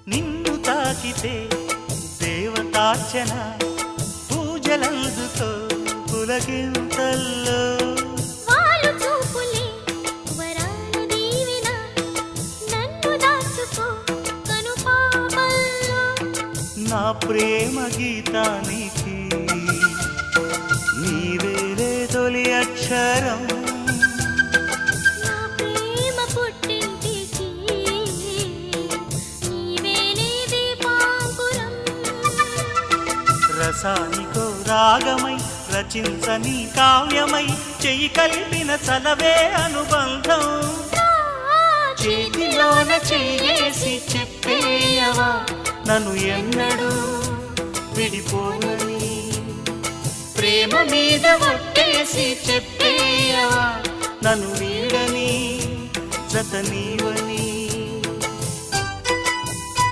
నిన్ను తాకితే దేవతార్చన పూజలందుకో పులకింతల్లో వాళ్ళు చూపులే వరాల దీవెన నన్ను దాచుకో కనుపాపల్లో నా ప్రేమ గీతానికి నీవేలే తొలి అక్షరం నా ప్రేమ పుట్టింటికి నీవేలే దీపాంకురం రసానికో రాగమై రచించని కావ్యమై చెయ్యి కలిపిన చలవే అనుబంధం చేతిలోన చేసి చెప్పేయవా నన్ను ఎన్నడూ విడిపోనని ప్రేమ మీద ఒట్టేసి చెప్పేయవా నన్ను వీడని జత నీవని